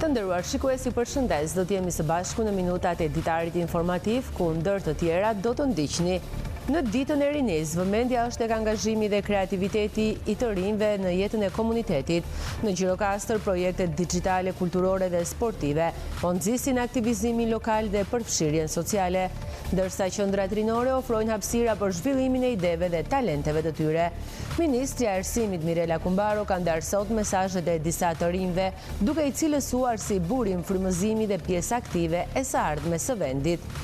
Të nderuar shikuesi, përshëndes, do t'jemi së bashku në minutat e ditarit informativ, ku ndër të tjera do të ndiqni. Në ditën e rinis, vëmendja është tek angazhimi dhe kreativiteti i të rinjve në jetën e komunitetit. Në Gjirokastër, projektet digjitale, kulturore dhe sportive po nxisin aktivizimin lokal dhe përfshirjen sociale, ndërsa qendrat rinore ofrojnë hapësira për zhvillimin e ideve dhe talenteve të tyre. Ministri i Arsimit Mirela Kumbaro ka ndarë sot mesazhet e disa të rinjve, duke i cilësuar si burim frymëzimi dhe pjesë aktive e së ardhmes së vendit.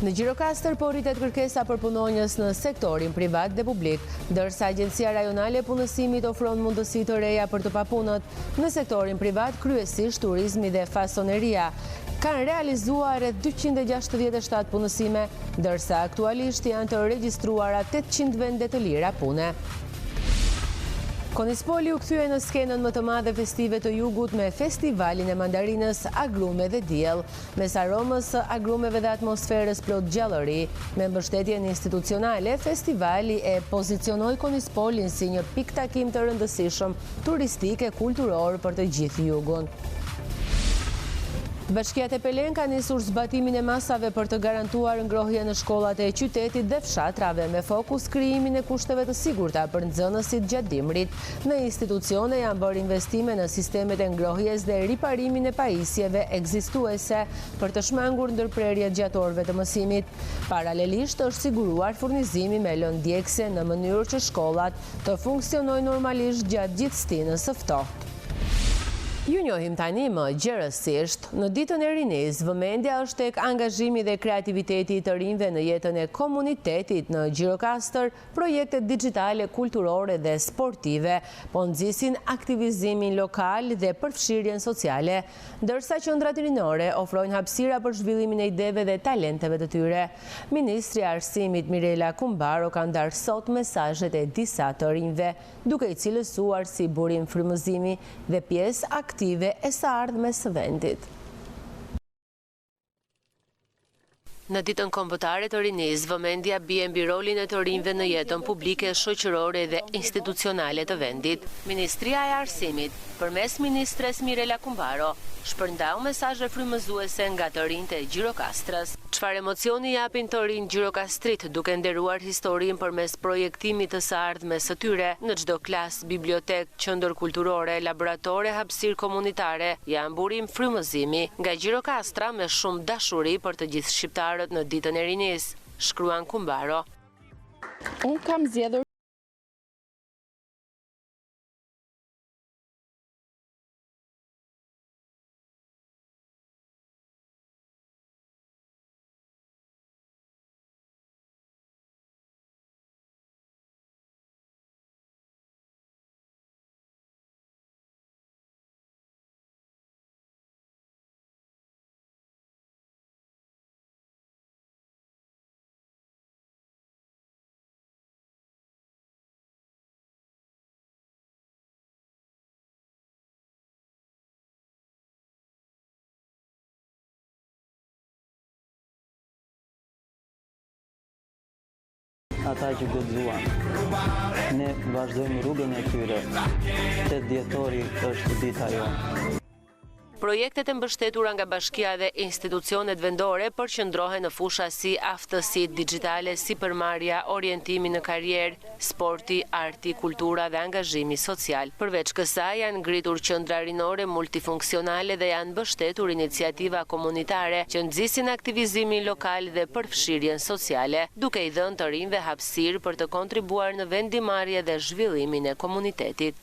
Në Gjirokastër po rritet kërkesa për punonjës në sektorin privat dhe publik, ndërsa Agjencia Rajonale e Punësimit ofron mundësi të reja për të papunët. Në sektorin privat, kryesisht turizmi dhe fasoneria kanë realizuar rreth 267 punësime, ndërsa aktualisht janë të regjistruara 800 vende të lira pune. Konispoli u kthye në skenën më të madhe festive të Jugut me festivalin e mandarinës, agrume dhe diell, mes aromës së agrumeve dhe atmosferës plot gjallëri. Me mbështetjen institucionale, festivali e pozicionoi Konispolin si një pikë takim të rëndësishëm turistik e kulturor për të gjithë Jugun. Bashkia Tepelen ka nisur zbatimin e masave për të garantuar ngrohje në shkollat e qytetit dhe fshatrave, me fokus krijimin e kushteve të sigurta për nxënësit gjatë dimrit. Në institucione janë bërë investime në sistemet e ngrohjes dhe riparimin e pajisjeve ekzistuese për të shmangur ndërprerjet gjatë orëve të mësimit. Paralelisht është siguruar furnizimi me lëndë djegëse në mënyrë që shkollat të funksionojnë normalisht gjatë gjithë stinës së ftohtë. Ju njohim tani më gjerësisht, në ditën e rinis, vëmendja është tek angazhimi dhe kreativiteti i të rinjve në jetën e komunitetit. Në Gjirokastër, projektet digjitale, kulturore dhe sportive po nxisin aktivizimin lokal dhe përfshirjen sociale, ndërsa qendrat rinore ofrojnë hapësira për zhvillimin e ideve dhe talenteve të tyre. Ministri i Arsimit Mirela Kumbaro ka ndarë sot mesazhet e disa të rinjve, duke i cilësuar si burim frymëzimi dhe pjesë aktive e së ardhmes së vendit. Në ditën kombëtare të rinis, vëmendja bie mbi rolin e të rinjve në jetën publike, shoqërore dhe institucionale të vendit. Ministria e Arsimit, përmes ministres Mirela Kumbaro, shpërndau mesazhe frymëzuese nga të rinjtë e Gjirokastrës. Çfarë emocioni japin të rinj gjirokastrit duke nderuar historinë përmes projektimit të së ardhmes së tyre në çdo klas, bibliotek, qendër kulturore, laboratore, hapësirë komunitare, janë burim frymëzimi nga Gjirokastra me shumë dashuri për të gjithë shqiptarët në ditën e rinis, shkruan Kumbaro. Unë kam zgjedhur ata që guxuan. Ne vazhdojmë rrugën e tyre. 8 dhjetori është dita jonë. Projektet e mbështetura nga bashkia dhe institucionet vendore përqendrohen në fusha si aftësitë digjitale, sipërmarrja, orientimi në karrierë, sporti, arti, kultura dhe angazhimi social. Përveç kësaj janë ngritur qendra rinore multifunksionale dhe janë mbështetur iniciativa komunitare që nxisin aktivizimin lokal dhe përfshirjen sociale, duke i dhënë të rinjve hapësirë për të kontribuar në vendimarrje dhe zhvillimin e komunitetit.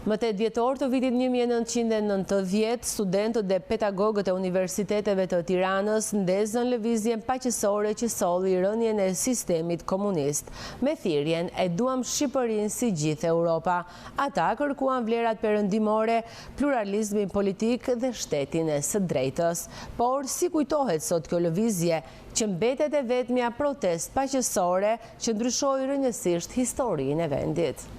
Më 8 dhjetor të vitit 1990, studentët dhe pedagogët e universiteteve të Tiranës ndezën lëvizjen paqësore që solli rënien e sistemit komunist. Me thirrjen e duam Shqipërinë si gjithë Europa. Ata kërkuan vlerat perëndimore, pluralizmin politik dhe shtetin e së drejtës. Por si kujtohet sot kjo lëvizje, që mbetet e vetmja protest paqësore që ndryshoi rrënjësisht historinë e vendit.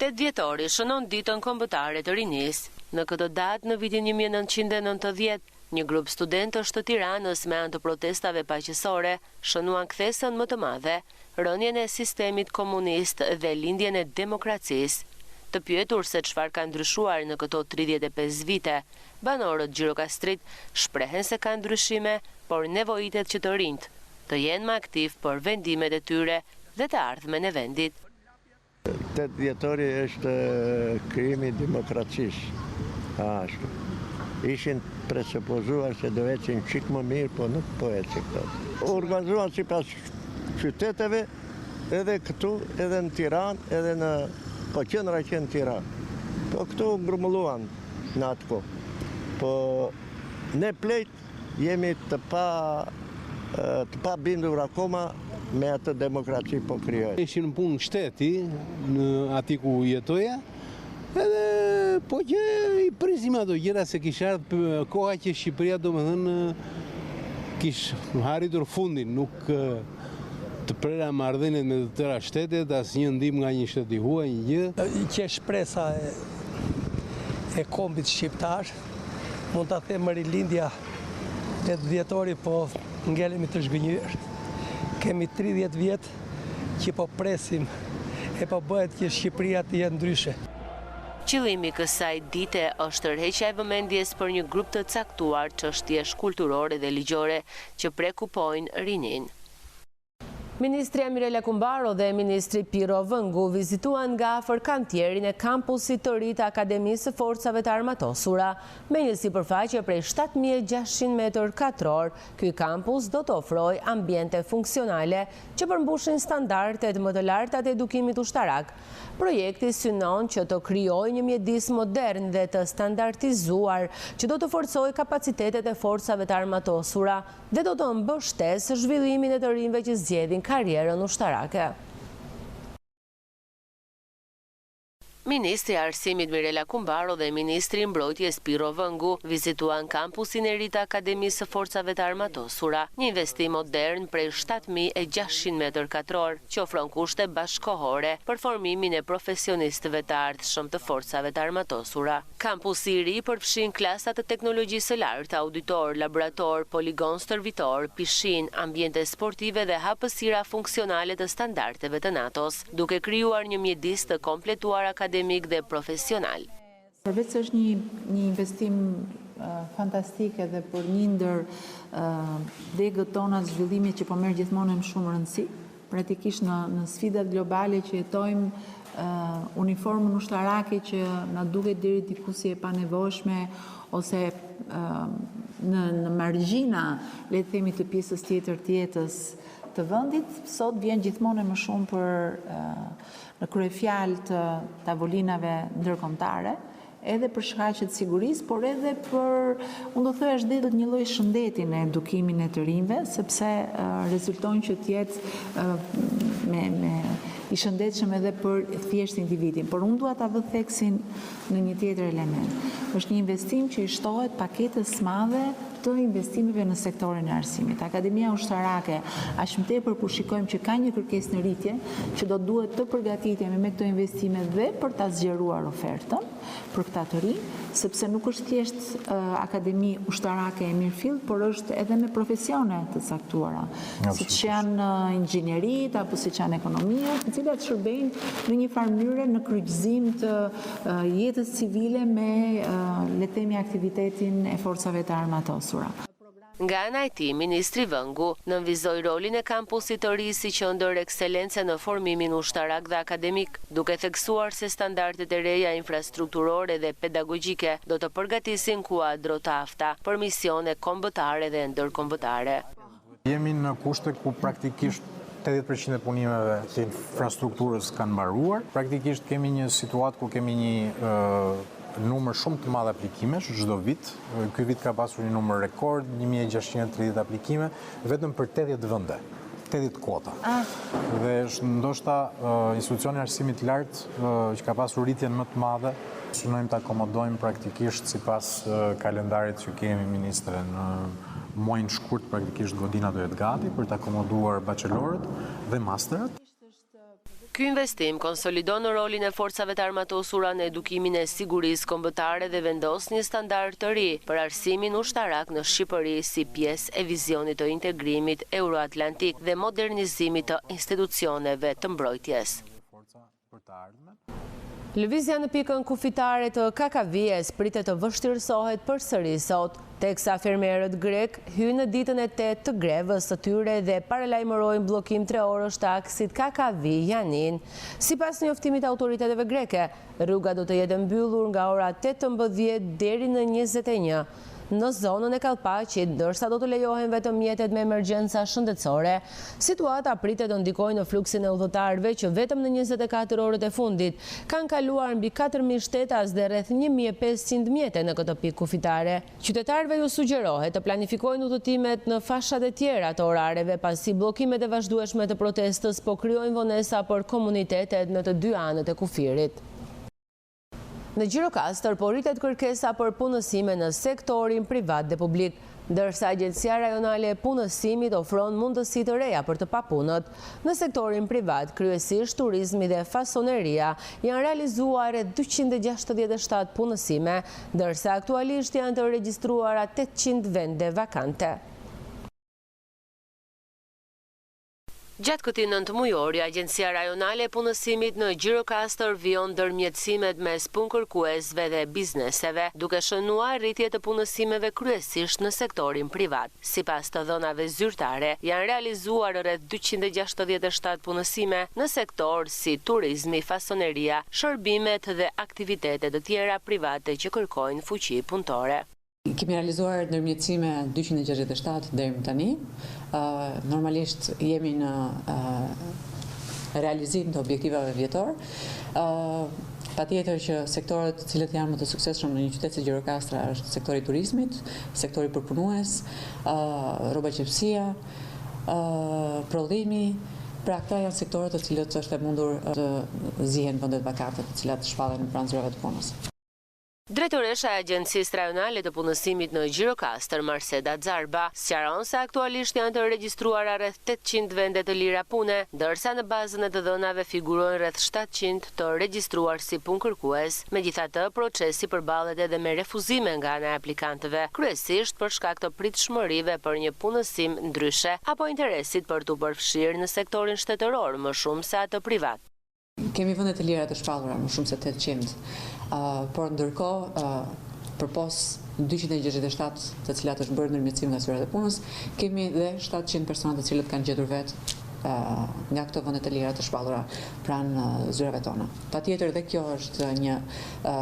8 dhjetori shënon ditën kombëtare të rinis. Në këtë datë, në vitin 1990, një grup studentësh të Tiranës me anë të protestave paqësore shënuan kthesën më të madhe, rënien e sistemit komunist dhe lindjen e demokracisë. Të pyetur se çfarë ka ndryshuar në këto 35 vite, banorët Gjirokastrit shprehen se ka ndryshime, por nevojitet që të rinjt të jenë më aktiv për vendimet e tyre dhe të ardhmen e vendit. 8 dhjetori është krijimi i demokracisë. Ashtu. Ishin presupozuar se do ecin çik më mirë, po nuk po ecin këto. Organizuan sipas qyteteve, edhe këtu, edhe në Tiranë, edhe në qendra që në Tiranë. Po këtu grumbulluan në atë kohë. Po ne plejt jemi të pa bindur akoma me atë demokraci po krijoj. Ishin në punë shteti, në ati ku jetoja, edhe po që i prisim ato gjëra se kishte ardhur koha që Shqipëria domethënë kishte arritur fundin, nuk të prera marrëdhëniet me të tëra shtetet, asnjë ndihmë nga një shtet i huaj, një gjë. Që shpresa e kombit shqiptar, mund ta them rilindja 8 dhjetori, po ngelemi të zhgënjur. Kemi 30 vjet që po presim e po bëhet që Shqipëria të jetë ndryshe. Qëllimi i kësaj dite është tërheqja e vëmendjes për një grup të caktuar çështjesh kulturore dhe ligjore që prekupojnë rinin. Ministri Mirela Kumbaro dhe Ministri Piro Vëngu vizituan nga afër kantierin e kampusit të ri të Akademisë së Forcave të Armatosura. Me një sipërfaqe prej 7.600 m2, ky kampus do të ofrojë ambiente funksionale që përmbushin standardet më të larta të edukimit ushtarak. Projekti synon që të krijojë një mjedis modern dhe të standardizuar që do të forcojë kapacitetet e forcave të armatosura dhe do të mbështesë zhvillimin e të rinjve që zgjedhin karrierën ushtarake. Ministri i Arsimit Mirela Kumbaro dhe Ministri i Mbrojtjes Piro Vëngu vizituan kampusin e ri të Akademisë së Forcave të Armatosura, një investim modern prej 7.600 m2 që ofron kushte bashkëkohore për formimin e profesionistëve të ardhshëm të forcave të armatosura. Kampusi i ri përfshin klasa të teknologjisë së lartë, auditor, laborator, poligon stërvitor, pishin, ambiente sportive dhe hapësira funksionale të standardeve të NATO-s, duke krijuar një mjedis të kompletuar akademik dhe profesional. Përveç se është një investim fantastik edhe për një ndër degët tona të zhvillimit që po merr gjithmonë më shumë rëndësi, praktikisht në sfidat globale që jetojmë, uniformën ushtarake që na duket deri diku si e panevojshme ose në margjina, le të themi, të pjesës tjetër të jetës të vendit, sot vjen gjithmonë më shumë në kryefjalë të tavolinave ndërkombëtare, edhe për shkaqe të sigurisë, por edhe për, unë do thëj, është dhënë një lloj shëndeti në edukimin e të rinjve, sepse rezultojnë që të jetë me i shëndetshëm edhe për thjesht individin. Por unë dua ta vë theksin në një tjetër element. Është një investim që i shtohet paketës së madhe të investimeve në sektorin e arsimit. Akademia ushtarake, aq më tepër kur shikojmë që ka një kërkesë në rritje, që do duhet të përgatitemi me këto investime dhe për ta zgjeruar ofertën për këta të rinj, sepse nuk është thjesht akademi ushtarake e mirëfill, por është edhe me profesione të caktuara, siç janë inxhinierit apo siç janë ekonomia, të cilat shërbejnë në një farë mënyrë në kryqëzim të jetës civile me, le të themi, aktivitetin e forcave të armatosura. Nga ana e tij, Ministri Vëngu nënvizoi rolin e kampusit të ri si qendër ekselence në formimin ushtarak dhe akademik, duke theksuar se standardet e reja infrastrukturore dhe pedagogjike do të përgatisin kuadro të afta për misione kombëtare dhe ndërkombëtare. Jemi në kushte ku praktikisht 80% e punimeve të infrastrukturës kanë mbaruar. Praktikisht kemi një situatë ku kemi një numër shumë të madh aplikimesh çdo vit. Ky vit ka pasur një numër rekord, 1630 aplikime vetëm për 80 vende, 80 kuota. Dhe është ndoshta institucioni i arsimit të lartë që ka pasur rritjen më të madhe. Synojmë të akomodojmë praktikisht sipas kalendarit që kemi, ministre, në muajin shkurt praktikisht godina do jetë gati për të akomoduar bachelorët dhe masterat. Ky investim konsolidon rolin e forcave të armatosura në edukimin e sigurisë kombëtare dhe vendos një standard të ri për arsimin ushtarak në Shqipëri si pjesë e vizionit të integrimit euroatlantik dhe modernizimit të institucioneve të mbrojtjes. Lëvizja në pikën kufitare të KKV-s pritet të vështirësohet përsëri sot, teksa fermerët grek hynë në ditën e 8 të grevës së tyre dhe paralajmërojnë bllokim 3 orësh të aksit KKV Janin. Sipas njoftimit të autoriteteve greke, rruga do të jetë mbyllur nga ora 18 deri në 21 në zonën e Kallpaqit, ndërsa do të lejohen vetëm mjetet me emergjenca shëndetësore. Situata pritet të ndikojë në fluksin e udhëtarëve që vetëm në 24 orët e fundit kanë kaluar mbi 4.000 shtetas dhe rreth 1.500 mjete në këtë pikë kufitare. Qytetarëve ju sugjerohet të planifikojnë udhëtimet në fashat e tjera të orareve, pasi bllokimet e vazhdueshme të protestës po krijojnë vonesa për komunitetet në të dy anët e kufirit. Në Gjirokastër po rritet kërkesa për punësime në sektorin privat dhe publik, ndërsa Agjencia Rajonale e Punësimit ofron mundësi të reja për të papunët. Në sektorin privat, kryesisht turizmi dhe fasoneria, janë realizuar rreth 267 punësime, ndërsa aktualisht janë të regjistruara 800 vende vakante. Gjatë këtij nëntëmujori, Agjencia Rajonale e Punësimit në Gjirokastër vijon ndërmjetësimet mes punkërkuesve dhe bizneseve, duke shënuar rritje të punësimeve kryesisht në sektorin privat. Sipas të dhënave zyrtare, janë realizuar rreth 267 punësime në sektor si turizmi, fasoneria, shërbimet dhe aktivitetet të tjera private që kërkojnë fuqi punëtore. Kemi realizuar ndërmjetësime 267 deri më tani. Normalisht jemi në realizim të objektivave vjetor. Patjetër që sektorët të cilët janë më të suksesshëm në një qytet si Gjirokastra është sektori i turizmit, sektori përpunues, rroba qepësia, prodhimi. Pra këta janë sektorët të cilët është e mundur të zihen vendet vakante të cilat shpallen pranë zyrave të punës. Drejtoresha e Agjencisë Rajonale të Punësimit në Gjirokastër, Marseda Xarba, sqaron se aktualisht janë të regjistruara rreth 800 vende të lira pune, ndërsa në bazën e të dhënave figurojnë rreth 700 të regjistruar si punkërkues. Megjithatë, procesi përballet edhe me refuzime nga ana e aplikantëve, kryesisht për shkak të pritshmërive për një punësim ndryshe apo interesit për t'u përfshirë në sektorin shtetëror më shumë se atë privat. Kemi vende të lira të shpallura më shumë se 800, por ndërkohë përpos 267 të cilat është bërë ndërmjetësim nga zyrat e punës, kemi dhe 700 persona të cilët kanë gjetur vetë nga këto vende të lira të shpallura pranë zyrave tona. Patjetër dhe kjo është një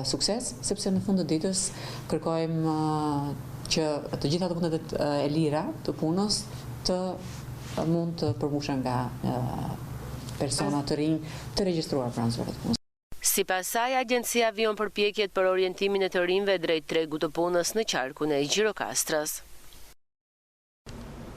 sukses, sepse në fund të ditës kërkojmë që të gjitha të vendet e lira të punës të mund të përmbushen nga persona të rinj të regjistruar pranë zyrave të punës. Sipas saj, agjencia vijon përpjekjet për orientimin e të rinjve drejt tregut të punës në qarkun e Gjirokastrës.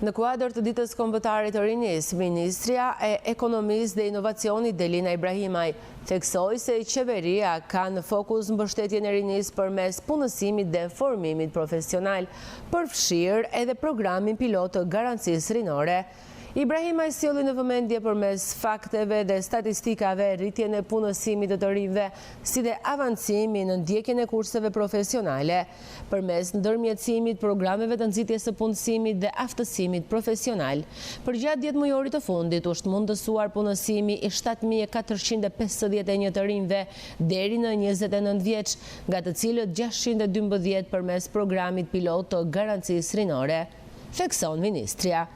Në kuadër të ditës kombëtare të rinisë, Ministria e Ekonomisë dhe Inovacionit Delina Ibrahimaj theksoi se qeveria ka në fokus mbështetjen e rinisë përmes punësimit dhe formimit profesional, përfshirë edhe programin pilot të garancisë rinore. Ibrahimaj sjellli në vëmendje përmes fakteve dhe statistikave rritjen e punësimit të rinjve, si dhe avancimin në ndjekjen e kurseve profesionale, përmes ndërmjetësimit programeve të nxitjes së punësimit dhe aftësimit profesional. Përgjatë 10 mujorit të fundit është mundësuar punësimi i 7.451 të rinjve deri në 29 vjeç, nga të cilët 612 përmes programit pilot të garancisë rinore, thekson Ministria.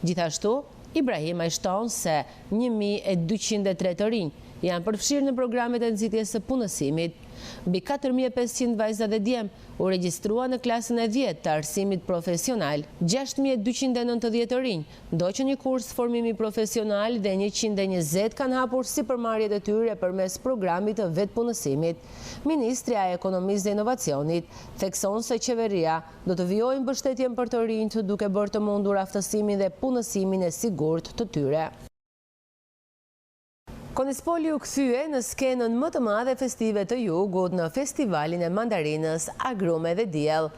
Gjithashtu, Ibrahimaj shton se 1.203 të rinj janë përfshirë në programet e nxitjes së punësimit. Mbi 4.500 vajza dhe djem u regjistrua në klasën e 10 të arsimit profesional. 6.290 të rinj ndoqën një kurs formimi profesional dhe 120 kanë hapur sipërmarrjet e tyre përmes programit të vetpunësimit. Ministria e Ekonomisë dhe Inovacionit thekson se qeveria do të vijojë mbështetjen për të rinjt duke bërë të mundur aftësimin dhe punësimin e sigurt të tyre. Konispoli u kthye në skenën më të madhe festive të Jugut në festivalin e mandarinës, agrume dhe diell.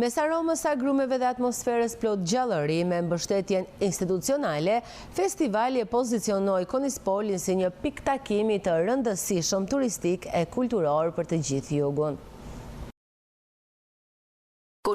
Mes aromës agrumeve dhe atmosferës plot gjallëri me mbështetjen institucionale, festivali e pozicionoi Konispolin si një pikë takimi të rëndësishëm turistik e kulturor për të gjithë Jugun.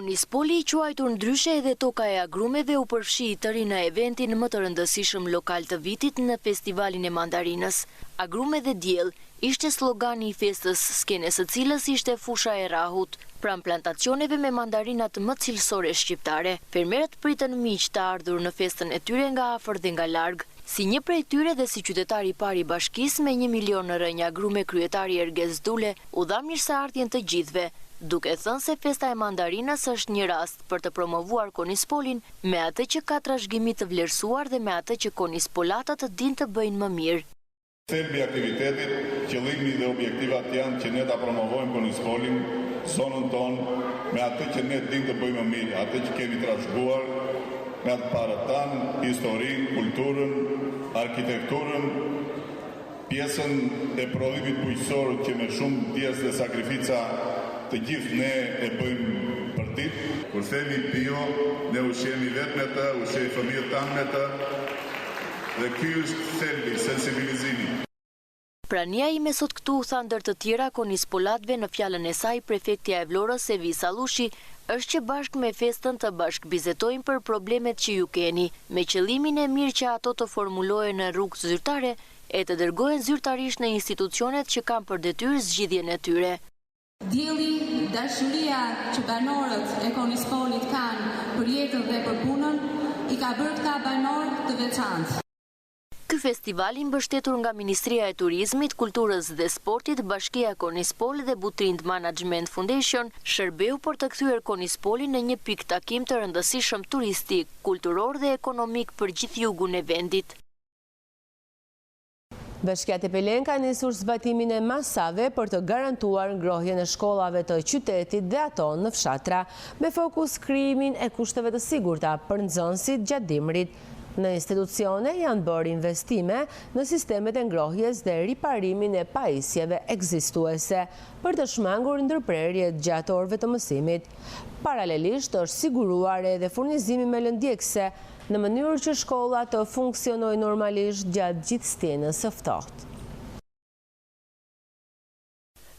Konispoli, i quajtur ndryshe edhe toka e agrumeve, u përfshi të ri në eventin më të rëndësishëm lokal të vitit në festivalin e mandarinës. Agrume dhe diell ishte slogani i festës, skenes së cilës ishte fusha e rahut, pranë plantacioneve me mandarinat më cilësore shqiptare. Fermerët pritën miq të ardhur në festën e tyre nga afër dhe nga larg. Si një prej tyre dhe si qytetari i parë i bashkisë me 1 milion në rënja agrume, kryetari Ergez Dule u dha mirëseardhjen të gjithëve, duke thënë se festa e mandarinës është një rast për të promovuar Konispolin me atë që ka trashëgimi të vlerësuar dhe me atë që konispolatët dinë të bëjnë më mirë. Thelbi i aktivitetit, qëllimi dhe objektivat janë që ne ta promovojmë Konispolin, zonën tonë, me atë që ne dinë të bëjmë më mirë, atë që kemi trashëguar, me atë parët tanë, historinë, kulturën, arkitekturën, pjesën e prodhimit bujqësor që me shumë pjesë dhe sakrifica të gjithë ne e bëjmë për ditë. Kur themi bio, ne ushqemi vetë me të, ushqemi fëmijët tanë me të, dhe ky është thelbi, sensibilizimi. Prania ime sot këtu, tha ndër të tjera konispolatëve në fjalën e saj prefektja e Vlorës Evi Sallushi, është që bashkë me festën të bashkë bizetojnë për problemet që ju keni, me qëllimin e mirë që ato të formulohen në rrugë zyrtare e të dërgohen zyrtarisht në institucionet që kanë për detyrë zgjidhjen e tyre. Dielli, dashuria që banorët e Konispolit kanë për jetën dhe për punën, i ka bërë këta banorë të veçantë. Ky festival i mbështetur nga Ministria e Turizmit, Kulturës dhe Sportit, Bashkia Konispol dhe Butrind Management Foundation shërbeu për të kthyer Konispolin në një pikë takim të rëndësishëm turistik, kulturor dhe ekonomik për gjithë jugun e vendit. Bashkia Tepelen ka nisur zbatimin e masave për të garantuar ngrohjen e shkollave të qytetit dhe ato në fshatra, me fokus krijimin e kushteve të sigurta për nxënësit gjatë dimrit. Në institucione janë bërë investime në sistemet e ngrohjes dhe riparimin e pajisjeve ekzistuese për të shmangur ndërprerjet gjatë orëve të mësimit. Paralelisht është siguruar edhe furnizimi me lëndjekse në mënyrë që shkolla të funksionojë normalisht gjatë gjithë stjenës së ftohtë.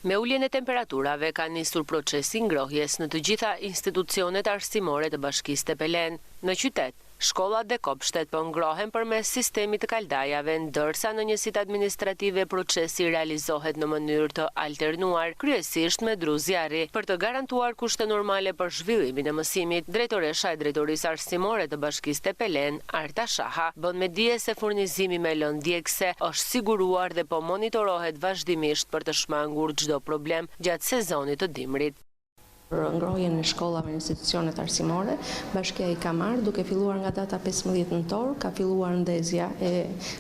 Me uljen e temperaturave ka nisur procesi ngrohjes në të gjitha institucionet arsimore të Bashkisë Tepelen. Në qytet, shkollat dhe kopshtet po ngrohen përmes sistemit të kaldajave, ndërsa në njësitë administrative procesi realizohet në mënyrë të alternuar, kryesisht me dru zjarri, për të garantuar kushte normale për zhvillimin e mësimit. Drejtoresha e Drejtorisë Arsimore të Bashkisë Tepelen, Arta Shaha, bën me dije se furnizimi me lëndjekse është siguruar dhe po monitorohet vazhdimisht për të shmangur çdo problem gjatë sezonit të dimrit. Për ngrohjen e shkollave në institucionet arsimore, Bashkia i ka marrë duke filluar nga data 15 nëntor, ka filluar ndezja e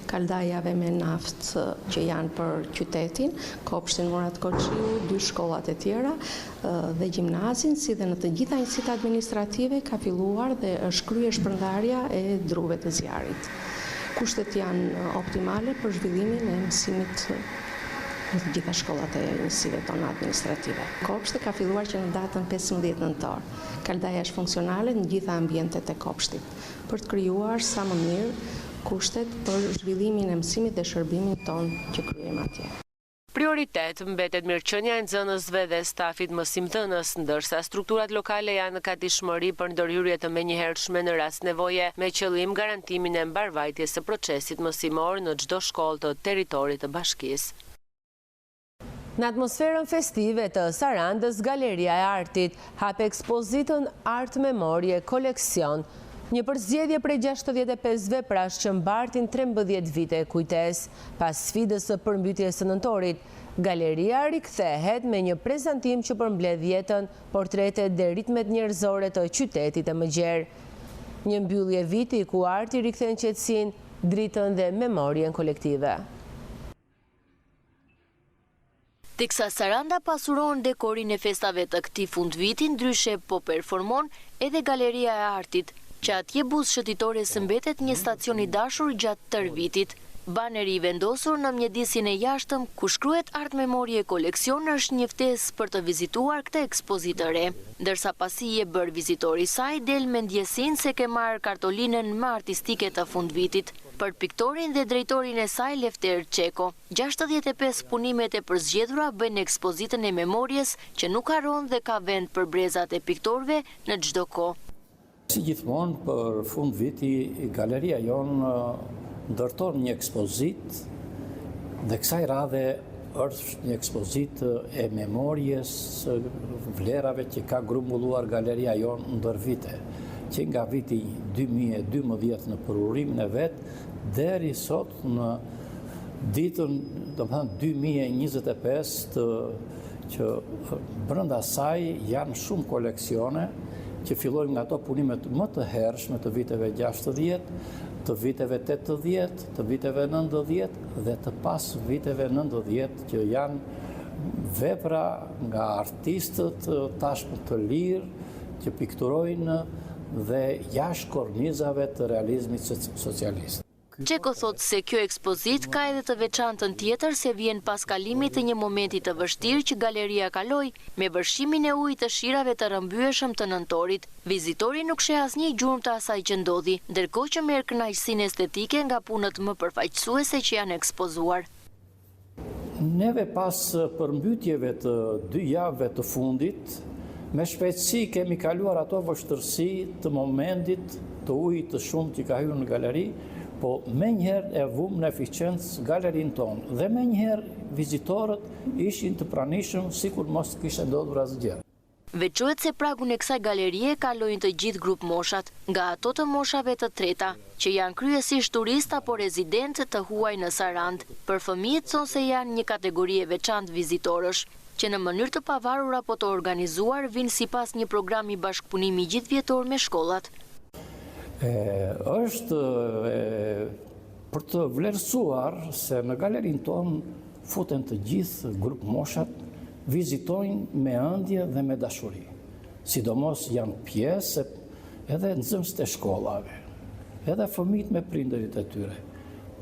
kaldajave me naftë që janë për qytetin, kopshtin Murat Koçiu, 2 shkollat e tjera dhe gjimnazin, si dhe në të gjitha institucionet administrative ka filluar dhe është kryer shpërndarja e druve të zjarrit. Kushtet janë optimale për zhvillimin e mësimit në të gjitha shkollat e njësive tona administrative. Kopshti ka filluar që në datën 15 nëntor. Kaldaja është funksionale në gjitha ambientet e kopshtit, për të krijuar sa më mirë kushtet për zhvillimin e mësimit dhe shërbimin ton që kryejmë atje. Prioritet mbetet mirëqenia e nxënësve dhe stafit mësimdhënës, ndërsa strukturat lokale janë në gatishmëri për ndërhyrje të menjëhershme në rast nevoje, me qëllim garantimin e mbarvajtjes së procesit mësimor në çdo shkollë të territorit të bashkisë. Në atmosferën festive të Sarandës, Galeria e Artit hap ekspozitën Art Memorie Koleksion, një përzgjedhje prej 65 veprash që mbartin 13 vite kujtes. Pas sfidës së përmbytjes së nëntorit, Galeria rikthehet me një prezantim që përmbledh jetën, portrete dhe ritmet njerëzore të qytetit të mëgjer. Një mbyllje viti ku arti rikthen qetësinë, dritën dhe memorien kolektive. Teksa Saranda pasuron dekorin e festave të këtij fundviti, ndryshe po performon edhe Galeria e Artit, që atje buzë shëtitore së mbetet një stacion i dashur gjatë tërë vitit. Baneri i vendosur në mjedisin e jashtëm, ku shkruhet Art Memorie Koleksion, është një ftesë për të vizituar këtë ekspozitë të re. Ndërsa pasi je bërë vizitori saj, del me ndjesinë se ke marrë kartolinën më artistike të fundvitit. Për piktorin dhe drejtorin e saj Lefter Qeko, 65 punimet e përzgjedhura bëjnë ekspozitën e memorjes që nuk haron dhe ka vend për brezat e piktorëve në çdo kohë. Si gjithmonë për fund viti, galeria jonë ndërton një ekspozit dhe kësaj radhe është një ekspozit e memorjes vlerave që ka grumbulluar galeria jonë ndër vite, që nga viti 2012 në përurimin e vetë, deri sot në ditën 2025 që brenda saj janë shumë koleksione që fillojnë nga ato punimet më të hershme të viteve 60, të viteve 80, të viteve 90 dhe të pas viteve 90 që janë vepra nga artistët tashmë të lirë që pikturojnë dhe jashtë kornizave të realizmit socialist. Qeko thot se kjo ekspozit ka edhe të veçantën tjetër se vjen pas kalimit të një momenti të vështirë që galeria kaloi me vërshimin e ujit të shirave të rrëmbyeshëm të nëntorit. Vizitori nuk sheh asnjë gjurmë të asaj që ndodhi, ndërkohë që merr kënaqësinë estetike nga punët më përfaqësuese që janë ekspozuar. Neve pas përmbytjeve të 2 javëve të fundit, me shpejtësi kemi kaluar ato vështërsi të momentit të ujit të shumë që ka hyrë në galeri, po me njëherë e vumë në eficiencë galerin tonë dhe me njëherë vizitorët ishin të pranishëm sikur mos kishte ndodhur asgjë. Veçohet se pragun e kësaj galerie kalojnë të gjithë grup moshat, nga ato të moshave të treta, që janë kryesisht turist apo rezident të huaj në Sarand. Për fëmijët thonë se janë një kategori e veçantë vizitorësh, që në mënyrë të pavarur apo të organizuar vinë sipas një programi bashkëpunimi gjithvjetor me shkollat. Është për të vlerësuar se në galerin tonë futen të gjithë grup moshat, vizitojnë me ëndje dhe me dashuri. Sidomos janë pjesë edhe nxënësit e shkollave, edhe fëmijët me prindërit e tyre.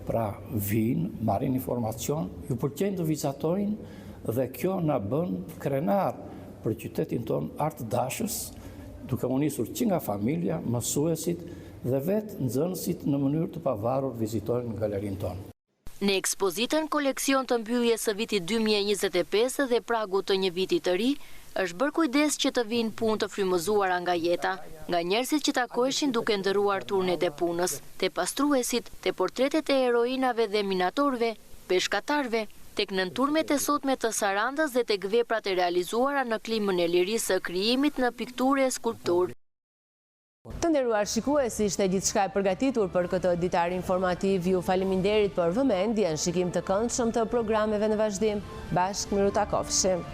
Pra vinë, marrin informacion, ju pëlqen të vizitojnë dhe kjo na bën krenar për qytetin ton artdashës, duke u nisur që nga familja, mësuesit dhe vetë nxënësit në mënyrë të pavarur vizitojnë galerin tonë. Në ekspozitën koleksion të mbylljes së vitit 2025 dhe pragu të një viti të ri, është bërë kujdes që të vinë punë të frymëzuara nga jeta, nga njerëzit që takoheshin duke ndëruar turnet e punës, te pastruesit, te portretet e heroinave dhe minatorëve, peshkatarëve, tek nënturmet e sotme të Sarandës dhe tek veprat e realizuara në klimën e lirisë së krijimit në pikturë e skulpturë. Të nderuar shikues, ishte gjithçka e përgatitur për këtë ditar informativ. Ju faleminderit për vëmendjen, shikim të këndshëm të programeve në vazhdim. Bashkë miru takofshim.